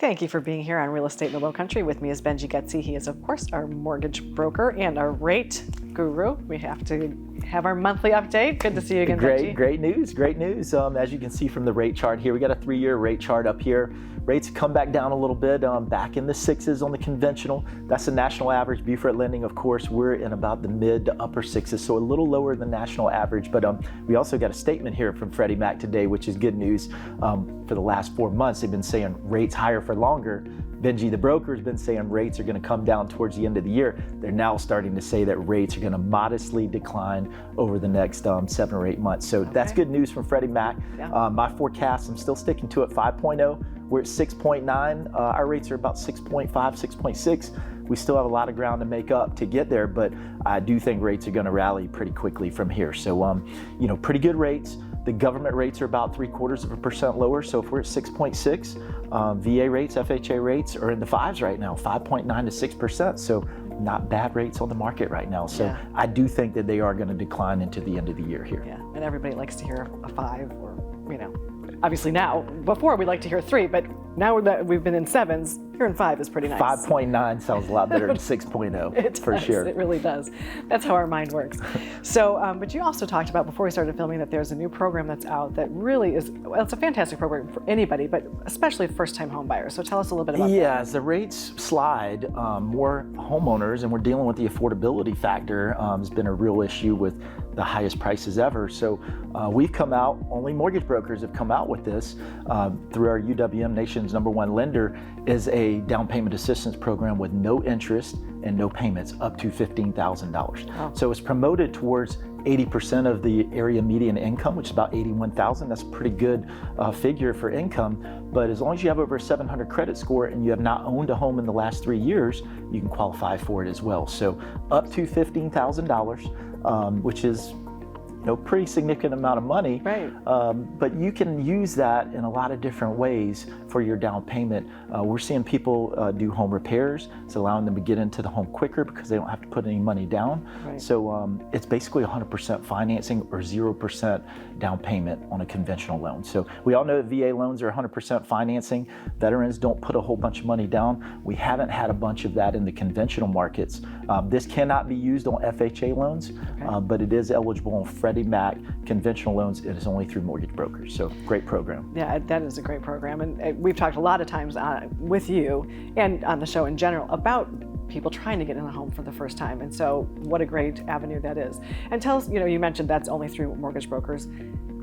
Thank you for being here on Real Estate in the Lowcountry. With me is Benji Gecy. He is, of course, our mortgage broker and our rate guru. We have to have our monthly update. Good to see you again, Benji. Great news. As you can see from the rate chart here, we got a 3-year rate chart up here. Rates come back down a little bit, back in the 6s on the conventional. That's the national average. Beaufort Lending, of course, we're in about the mid to upper 6s, so a little lower than national average. But we also got a statement here from Freddie Mac today, which is good news. For the last 4 months, they've been saying rates higher for longer. Benji, the broker, has been saying rates are going to come down towards the end of the year. They're now starting to say that rates are going to modestly decline over the next 7 or 8 months. So that's good news from Freddie Mac. Yeah. My forecast, I'm still sticking to it, 5.0. We're at 6.9. Our rates are about 6.5, 6.6. We still have a lot of ground to make up to get there, but I do think rates are going to rally pretty quickly from here. So, pretty good rates. The government rates are about 0.75% lower. So if we're at 6.6, VA rates, FHA rates are in the 5s right now, 5.9 to 6%. So not bad rates on the market right now. So I do think that they are going to decline into the end of the year here. Yeah, and everybody likes to hear a 5 or, obviously now, before we like to hear 3, but now that we've been in 7s, hearing 5 is pretty nice. 5.9 sounds a lot better than 6.0. It for does. Sure. It really does. That's how our mind works. So, but you also talked about before we started filming that there's a new program that's out that really is, well, it's a fantastic program for anybody, but especially first-time home buyers. So tell us a little bit about that. Yeah, as the rates slide, more homeowners, and we're dealing with the affordability factor, has been a real issue with the highest prices ever. So we've come out, only mortgage brokers have come out with this through our UWM, nation's #1 lender, is a down payment assistance program with no interest and no payments up to $15,000. Oh. So it's promoted towards 80% of the area median income, which is about $81,000. That's a pretty good figure for income. But as long as you have over a 700 credit score and you have not owned a home in the last 3 years, you can qualify for it as well. So up to $15,000, which is pretty significant amount of money. Right. But you can use that in a lot of different ways for your down payment. We're seeing people do home repairs. It's allowing them to get into the home quicker because they don't have to put any money down. Right. So it's basically 100% financing or 0% down payment on a conventional loan. So we all know that VA loans are 100% financing. Veterans don't put a whole bunch of money down. We haven't had a bunch of that in the conventional markets. This cannot be used on FHA loans, but it is eligible on Freddie Mac conventional loans. It is only through mortgage brokers. So great program. Yeah, that is a great program. And we've talked a lot of times with you and on the show in general about people trying to get in a home for the first time. And so what a great avenue that is. And tell us, you mentioned that's only through mortgage brokers.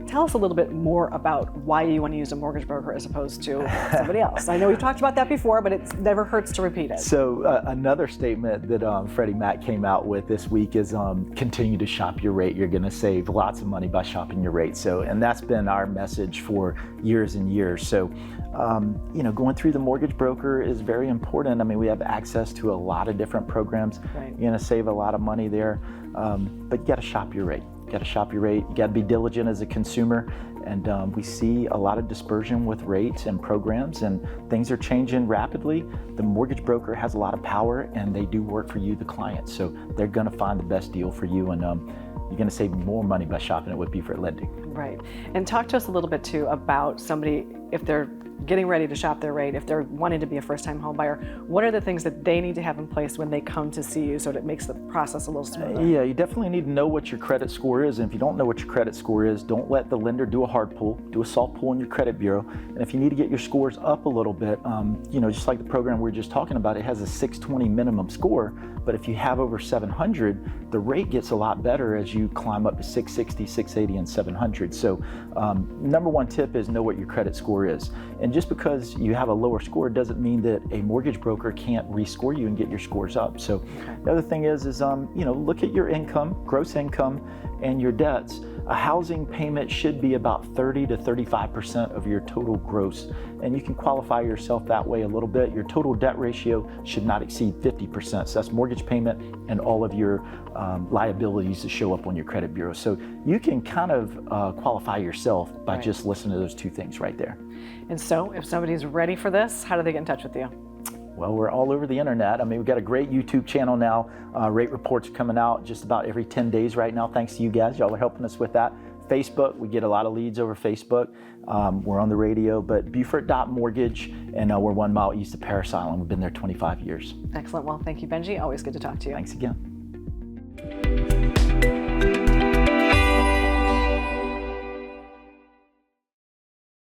Tell us a little bit more about why you want to use a mortgage broker as opposed to somebody else. I know we've talked about that before, but it never hurts to repeat it. So another statement that Freddie Mac came out with this week is continue to shop your rate. You're going to save lots of money by shopping your rate. So, and that's been our message for years and years. So, going through the mortgage broker is very important. I mean, we have access to a lot of different programs. Right. You're going to save a lot of money there, but you got to shop your rate. You got to shop your rate. You got to be diligent as a consumer. And we see a lot of dispersion with rates and programs, and things are changing rapidly. The mortgage broker has a lot of power, and they do work for you, the client. So they're going to find the best deal for you, and you're going to save more money by shopping it with Beaufort Lending. Right. And talk to us a little bit too about somebody, if they're getting ready to shop their rate, if they're wanting to be a first-time home buyer, what are the things that they need to have in place when they come to see you so that it makes the process a little smoother? Yeah, you definitely need to know what your credit score is. And if you don't know what your credit score is, don't let the lender do a hard pull. Do a soft pull in your credit bureau. And if you need to get your scores up a little bit, just like the program we were just talking about, it has a 620 minimum score. But if you have over 700, the rate gets a lot better as you climb up to 660, 680, and 700. So #1 tip is know what your credit score is. And just because you have a lower score doesn't mean that a mortgage broker can't rescore you and get your scores up. So the other thing is look at your income, gross income, and your debts. A housing payment should be about 30 to 35% of your total gross. And you can qualify yourself that way a little bit. Your total debt ratio should not exceed 50%. So that's mortgage payment and all of your liabilities that show up on your credit bureau. So you can kind of qualify yourself by just listening to those 2 things right there. And so if somebody's ready for this, how do they get in touch with you? Well, we're all over the internet. I mean, we've got a great YouTube channel now. Rate reports coming out just about every 10 days right now. Thanks to you guys. Y'all are helping us with that. Facebook, we get a lot of leads over Facebook. We're on the radio, but Beaufort.mortgage, and we're 1 mile east of Paris Island. We've been there 25 years. Excellent. Well, thank you, Benji. Always good to talk to you. Thanks again.